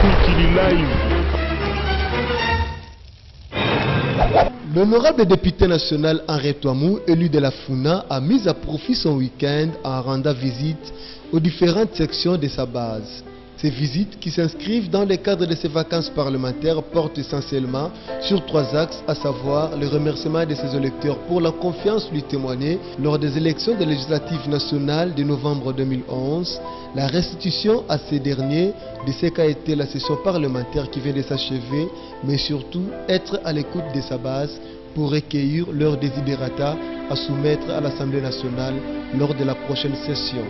Kurkili Live. L'honorable député national Henri Touamou, élu de la Funa, a mis à profit son week-end en rendant visite aux différentes sections de sa base. Ces visites, qui s'inscrivent dans le cadre de ses vacances parlementaires, portent essentiellement sur 3 axes, à savoir le remerciement de ses électeurs pour la confiance lui témoignée lors des élections des législatives nationales de novembre 2011, la restitution à ces derniers de ce qu'a été la session parlementaire qui vient de s'achever, mais surtout être à l'écoute de sa base pour recueillir leurs desiderata à soumettre à l'Assemblée nationale lors de la prochaine session.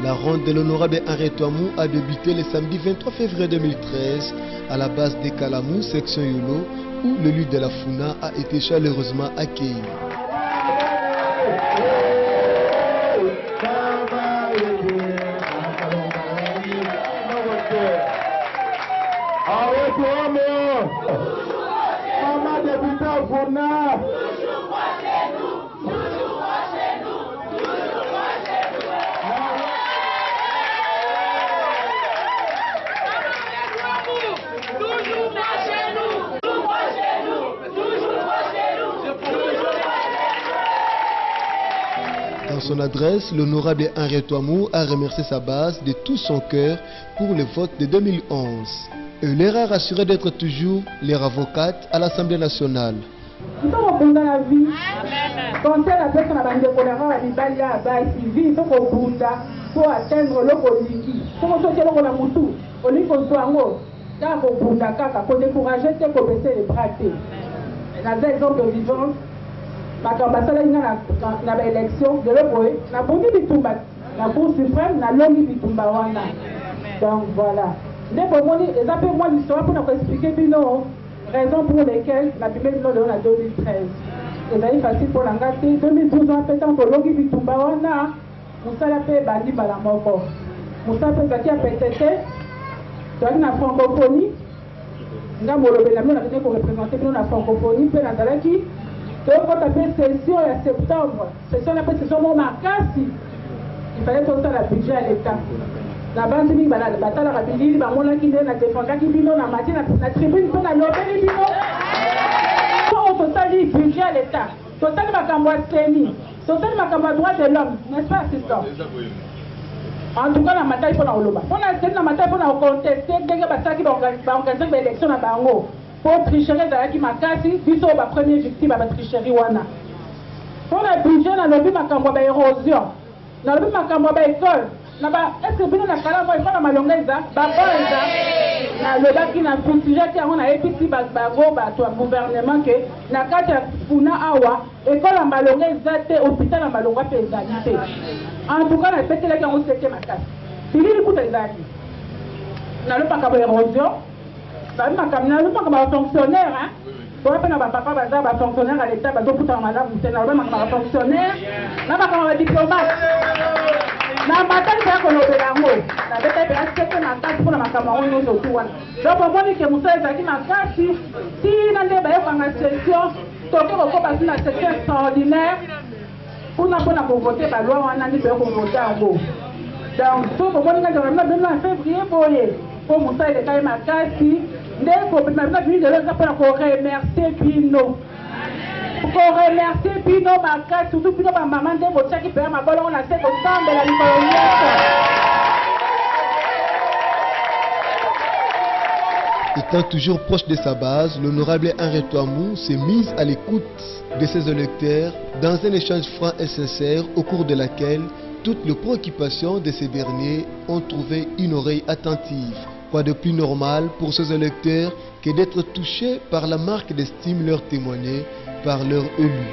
La ronde de l'honorable Henri Touamou a débuté le samedi 23 février 2013 à la base de Kalamou, section Yolo, où l'élu de la Funa a été chaleureusement accueilli. Dans son adresse, l'honorable Henri Touamou a remercié sa base de tout son cœur pour le vote de 2011. Et leur a rassuré d'être toujours leur avocate à l'Assemblée nationale. Nous sommes dans la vie. Quand la personne a bandé pour la base civile, pour atteindre le politique. Pour sortir le Moutou, au lieu qu'on soit en haut, pour décourager, pour baisser les bras. Dans des exemples vivants, ma campagne dans l'élection de l'Opoé, la Cour suprême, la longue Bitumba. Donc voilà. Les appels moi l'histoire pour nous expliquer les raisons pour lesquelles la première mission de la 2013. C'est facile pour la gâter. 2012 ans après tant que longue Bitumba wana, Moussa la paix bandi balamoko. Moussa peut qui a pété. Dans la francophonie, nous avons pour représenter la francophonie, puis la Dalaki. Donc, quand on appelle session en septembre, session après session Marcassi, il fallait qu'on ait le budget à l'État. La bande de la bataille à Rabili, la mona qui vient à défendre, qui vient à matin, la tribune, on a l'opéré du nom. Quand on total le budget à l'État, total ma campagne sénie, total ma campagne droit de l'homme, n'est-ce pas, assistant? En tout cas, la bataille pour la Oloba. On a essayé la bataille pour la contester, dès que la bataille qui va organiser l'élection à Bango. Pour tricherie qui m'a cassé, puisque la première victime à tricherie wana. Pour le budget, on a levé ma campagne d'érosion. On a levé ma campagne d'école. Est-ce que bien la calama il faut la malongeza, babanza. Na le baki na sujet qui on a épiti bago bato gouvernement que na kata funa awa école en malongeza te hôpital en malonga pe ezalité. En tout cas na pété là qui on sait que ma casse. Il est écoute ezali. Na le pas d'érosion. Bah, je suis un fonctionnaire. Je suis un fonctionnaire à l'État. Je suis un fonctionnaire. Je suis un diplomate. Je pour Moussa et les Kaï Makassi, pour remercier Pino. Pour remercier Pino Makassi, surtout Pino ma maman de Botia qui perd ma balle, on a fait au temps de la Nicolaïenne. Étant toujours proche de sa base, l'honorable Henri Touamou s'est mise à l'écoute de ses électeurs dans un échange franc et sincère au cours de laquelle toutes les préoccupations de ces derniers ont trouvé une oreille attentive. Quoi de plus normal pour ces électeurs que d'être touchés par la marque d'estime leur témoignée par leur élu.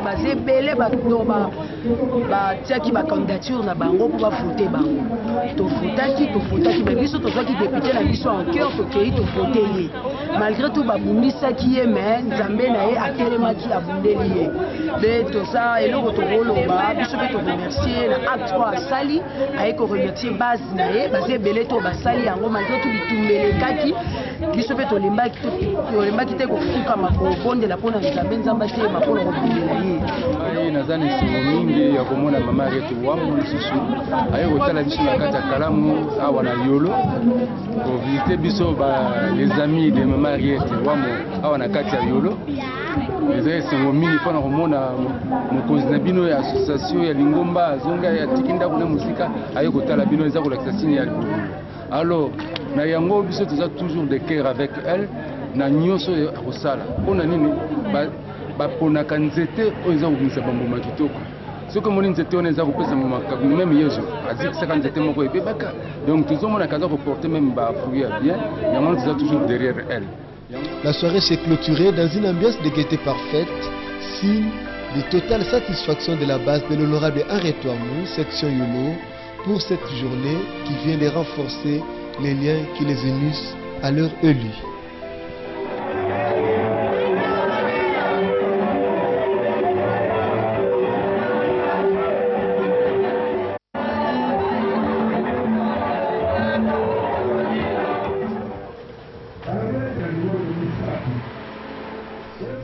bazebele bato batiaki bacandidature na bango mpo bafute bango tofuta ayaki tofotaki me biso tozwaki député na biso en cœur tokei tofote ye malgré tout babundisaki ye me nzambe na ye atelemaki abundeli ye mpe toza eloko tokoloba biso mpe toremercie na acte 3 asali aye koremercie base na ye baza ebele to basali yango malgré tout bitumbelekaki biso mpe tolembaki te kofukama kobondela mpona nzambe nzambe ateyema mpona kobundela ye naza na esengo mingi ya komona mama Ariete Wambo lisusu aye kotala biso na kati ya kalamu awa na yolo kovisite biso les amis de mama Ariete Wambo awa na kati ya yolo eza esengo mingi mpona komona mokonzi na bino ya association ya lingomba azonga atiki ndako na mosika aye kotala bino eza kolakisa sini ya libulu alors na yango biso toza toujours de cœur avec elle na nyonso akosala mpona nini baponaka nzete oyo eza kobimisa bambuma kitoko soki omoni nzete wana eza kopesa meme yesu azikisaka nzete moko ebebaka donc tozomonaka aza koporte même bafruit ya bien yango toza toujours derrière elle. La soirée s'est clôturée dans une ambiance de gaieté parfaite, signe de totale satisfaction de la base de l'honorable Ariete Wamou, section Yolo, pour cette journée qui vient de renforcer les liens qui les unissent à leur élu.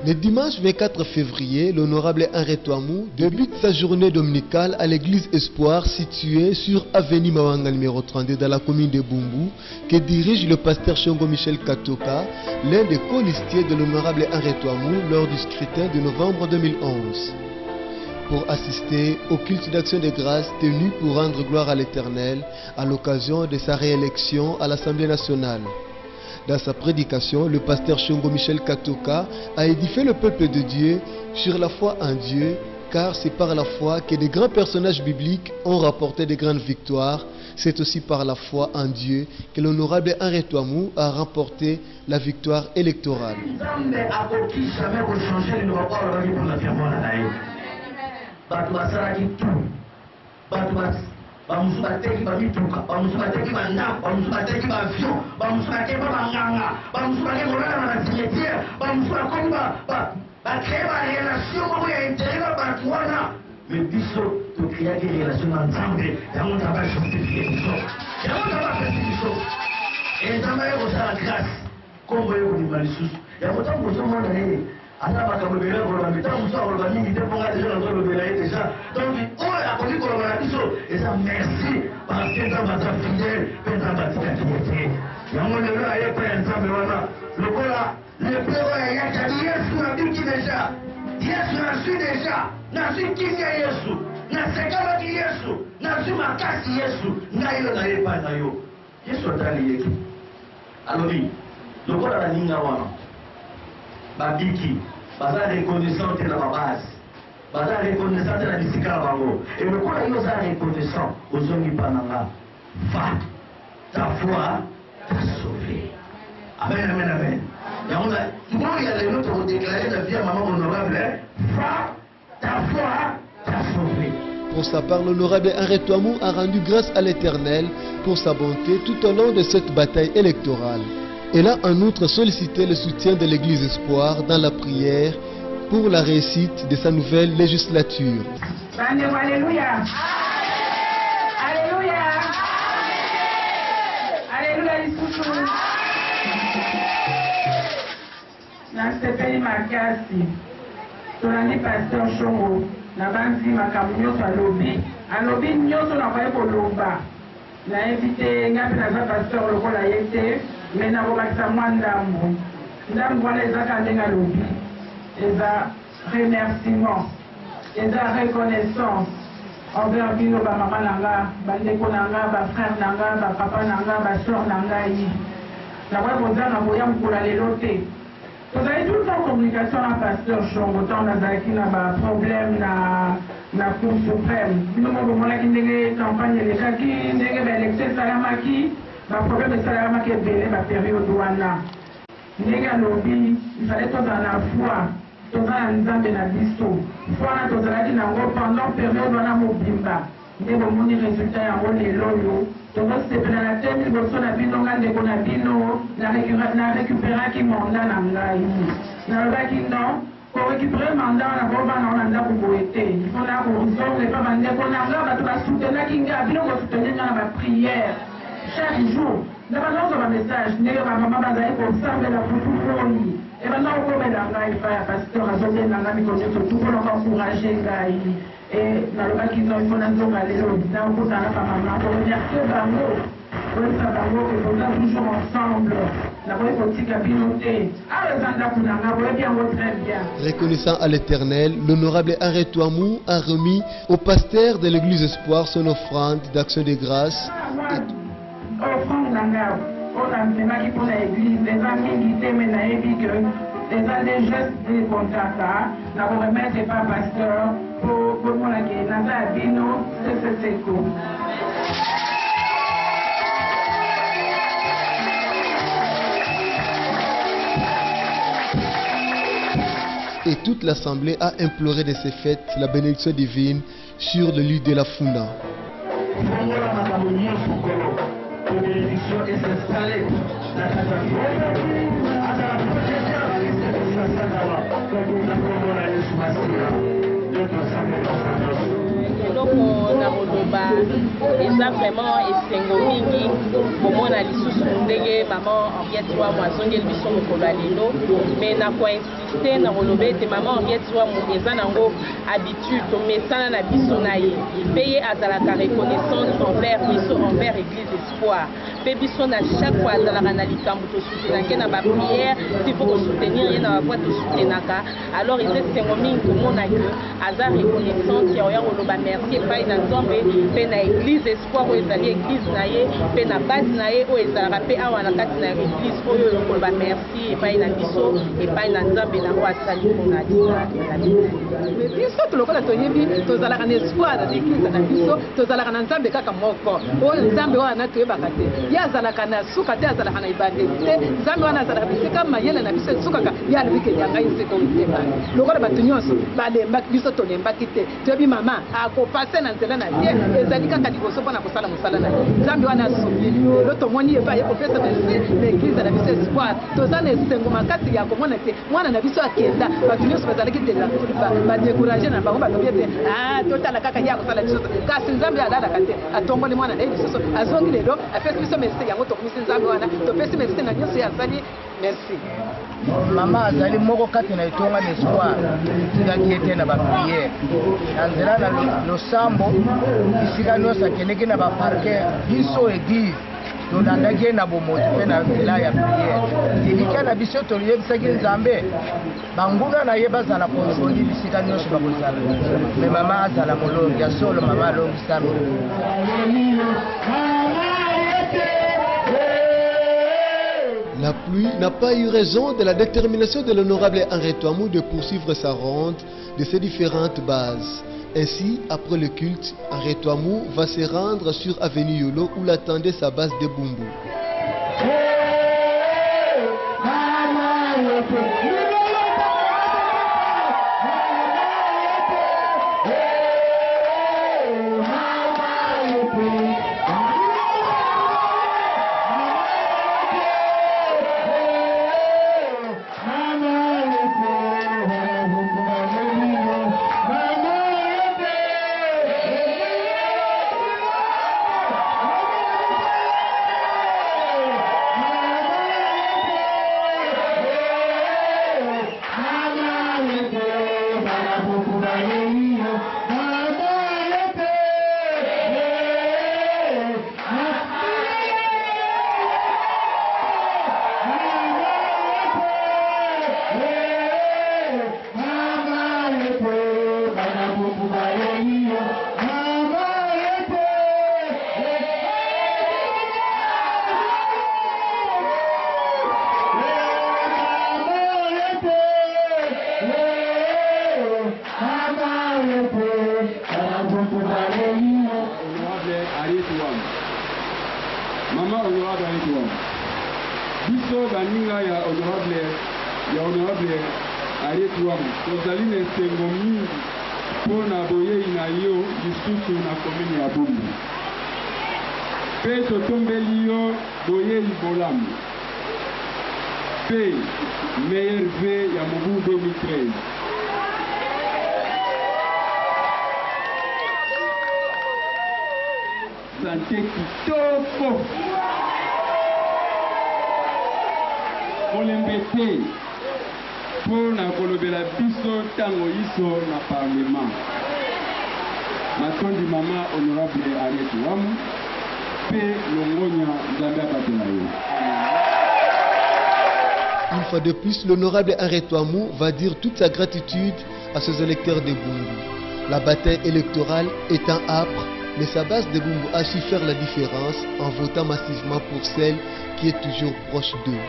Le dimanche 24 février, l'honorable Ariete Wamou débute sa journée dominicale à l'église Espoir située sur avenue Mawanga numéro 32 dans la commune de Bumbu que dirige le pasteur Shongo Michel Katoka, l'un des colistiers de l'honorable Ariete Wamou lors du scrutin de novembre 2011. Pour assister au culte d'action de grâce tenu pour rendre gloire à l'Éternel à l'occasion de sa réélection à l'Assemblée nationale. Dans sa prédication, le pasteur Shongo Michel Katoka a édifié le peuple de Dieu sur la foi en Dieu, car c'est par la foi que de grands personnages bibliques ont rapporté de grandes victoires. C'est aussi par la foi en Dieu que l'honorable Ariete Wamou a remporté la victoire électorale. bamusu bateki bamituka bamusu bateki bandako bamusu bateki bavio bamusu bateki banganga bamusu bateki kolala na cimetière bamusu bakomi bakreye barelation moko ya intere na bato wana me biso tokreaki relation na nzambe yango nzambe ajustifie biso yango nzambe apesi biso nzambe ye kosala grâce kombo ye kobima lisusu yango ntango kozomona ye ata makambo ebele koloba me ntango mosu akoloba mingi te mponga deja nazolobela ye deja donc oyo akoki koloba na biso eza merci parce que nzambe aza fidèle mpe nzambe atikaki ye te yango lelo aye mpe ya nzambe wana lokola leple oyo ayaki ali yesu nabiki deja yesu nazwi deja nazwi kimia yesu nasekamaki yesu nazwi makasi yesu ngai yo naye epai na yo yesu atali yeki alobi lokola naninga wana babiki baza reconnaissant te na babase baza reconnaissant te na bisika na bango elokola yo oza reconnaissant ozongi mpa na nga va ta foi t'a sauvé amen amen amen yango moi ya lelo tokodeklare na vie ya mama honorable va ta foi t'a sauvé. Pour sa part, l'honorable Ariete Wamou a rendu grâce à l'Éternel pour sa bonté tout au long de cette bataille électorale. Elle a en outre sollicité le soutien de l'Église Espoir dans la prière pour la réussite de sa nouvelle législature. Alléluia. Alléluia. Alléluia lisusu. Nasepeli makasi. Tolandi pasteur Shongo na banzi makambo nyonso alobi nyonso nakoki koloba nayebi te ngai mpe naza pasteur lokola ye te me nakobakisa mwa ndambo wana ezaka ndenge alobi eza remerciement eza reconnaissance envers bino bamama na nga bandeko na nga bafrère na nga bapapa na nga baseur na ngai nakoki kozanga koya mokula lelo te tozali tout le temps communication na pasteur Shongo ntango nazalaki na baproblème na cour suprême bino mo bomonaki ndenge campagne elekaki ndenge baélection esalamaki baproblème esalamaki ebele bapériode wana ndenge alobi ifale tozala na foi toza na nzambe na biso foi wana tozalaki nango pendant période wana mobimba nde bomoni résultat yango lelo oyo tozosepela na te liboso na bino nga ndeko na bino na récupéraki mandat na ngai nalobaki non korécupere mandat wana kobana wana ndako boye te ifo na kozonga epa bandeko na nga bato basoutenaki nga bino kosoutenir nga na baprière chaque jour ndabazonga bamessage ndenge bamama bazali kosambela futu oyi ebanda kokomela ngai epai ya pasteur azobenda nga mikolo nyonso tu mpona koencourage ngai nalobaki no ifo nazonga lelo nakotanga bamama koremercie bango koyesa bango koza toujours ensemble nakoki kotika bino te awa eza ndako na nga boyebi yango très bien. Reconnaissant à l'Éternel, l'honorable Henri Touamou a remis au pasteur de l'église Espoir son offrande d'action de grâce. Offrande na nga oyo namemaki mpona église eza mingi te me nayebi ke eza des gestes de kontaka na koremettre pa pasteur po komonake naza ya bino seseseko. Et toute l'assemblée a imploré de ces fêtes la bénédiction divine sur le lieu de la Funa. eloko na koloba eza vraiment esengo mingi komona lisusu ndenge mama Henriette Touamou azongeli biso mokolo ya lelo me na koinsiste na koloba ete mama Henriette Touamou eza nango habitude tomesana na biso na ye mpe ye azalaka reconnaissance envers biso envers église Espoir mpe biso na chaque fois azalaka na likambo tosoutenake na baprière tifo kosoutenir ye na bavoi tosoutenaka alors eza esengo mingi komona ke aza reconnaissance ya oya koloba merci epai na nzambe mpe na église Espoir oyo ezali église na ye mpe na base na ye oyo ezalaka mpe awa na kati na église oyo koloba merci epai na biso epai na nzambe nango asali mpona biso tolokola toyebi tozalaka na espoir na église na biso tozalaka na nzambe kaka moko oyo nzambe wana toyebaka te ye azalaka na suka te azalaka na ebandeli te nzambe wana azalaka bisika mayele na biso esukaka ye alobikeli yangai nseka oyitema lokola bato nyonso balembaki biso tolembaki te toyebi mama akopase na nzela na ye ezali kaka liboso mpona kosala mosala na ye nzambe wana asomi lo tomoni ye baye kopesa merci na église na biso espoir toza na esengo makasi ya komona te mwana na biso akenda bato nyonso bazalaki te badécourage na bango balobi ete totala kaka ye akosala biso kasi nzambe alalaka te atongoli mwana na ye lisusu azongi lelo apesi biso merci yango tokomisi nzambe wana topesi merci na nyonso ye azali merci. Mama azali moko kati na etonga l'espoir tikaki ete na bapriere na nzela na losambo bisika nyonso akendeki na baparker biso église tolandaki ye na bomoti mpe na nzela ya priere elika na biso toyebisaki nzambe banguna na ye bazala konzoli bisika nyonso bakozala me mama azala molongi ya solo mama alongisami. La pluie n'a pas eu raison de la détermination de l'honorable Henri Touamou de poursuivre sa ronde de ses différentes bases. Ainsi, après le culte, Henri Touamou va se rendre sur Avenue Yolo où l'attendait sa base de Bumbu. Mama honorable Henriette Touamou. Biso baninga ya honorable Henriette Touamou. Tozali na esengo mingi mpo na boyei na yo lisusu na komini ya Bumbu. Mpe totombeli yo boyei bolamu. Mpe meilleur vœu ya mobu 2013. Santé kitoko. Molembete pour na kolobela biso tango iso na parlement. Matondi mama honorable Ariette Wamu pe longonya nzambe abatela yo. Une fois de plus, l'honorable Ariette Wamu va dire toute sa gratitude à ses électeurs de Bumbu. La bataille électorale étant âpre, mais sa base de Bumbu a su faire la différence en votant massivement pour celle qui est toujours proche d'eux.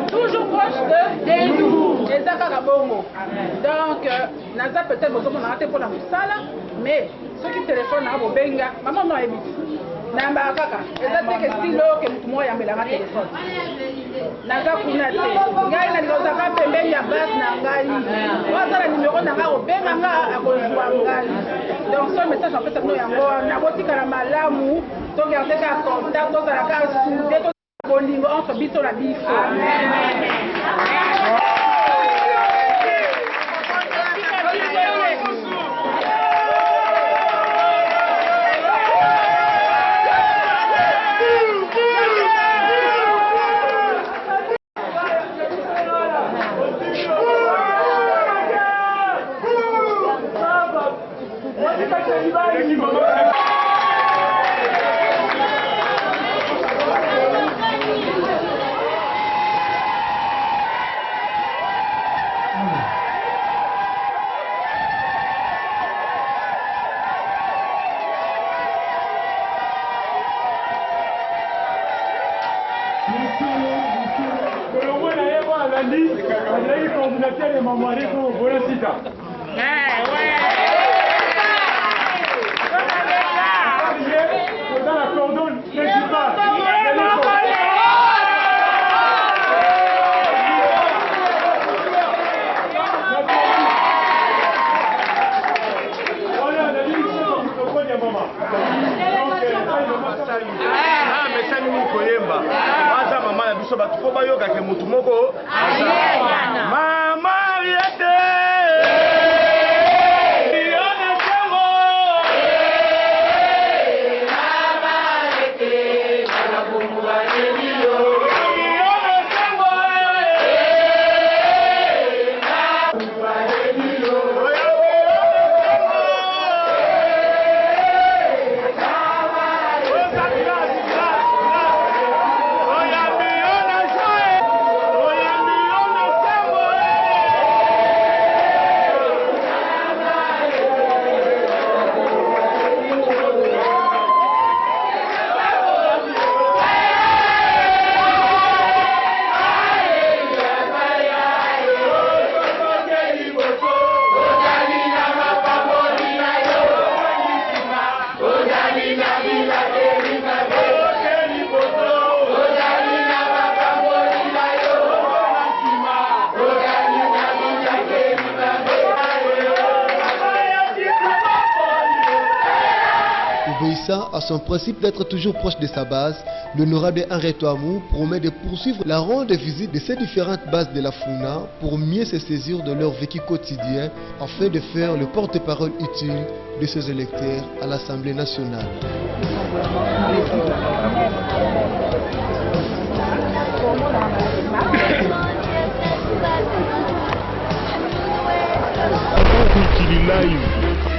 Toujours proche de nous. Et ça, donc, Naza peut-être besoin de rater pour la moussala, mais ceux qui téléphonent à Bobenga, maman n'a évité. Namba kaka, ezate ke stilo ke mutu moya mbelanga téléphone. Naza kunate. Ngai na lozaka pembeni ya base na ngai. Wazala numéro na ngai obenga nga akozwa ngai. Donc ce message en fait c'est no yango na botika na malamu to garder ka contact to sala ka soudé to bolingo entre biso na biso. Amen. Obéissant à son principe d'être toujours proche de sa base, l'honorable Ariette Wamu promet de poursuivre la ronde de visite de ces différentes bases de la Funa pour mieux se saisir de leur vécu quotidien afin de faire le porte-parole utile de ses électeurs à l'Assemblée nationale. Live.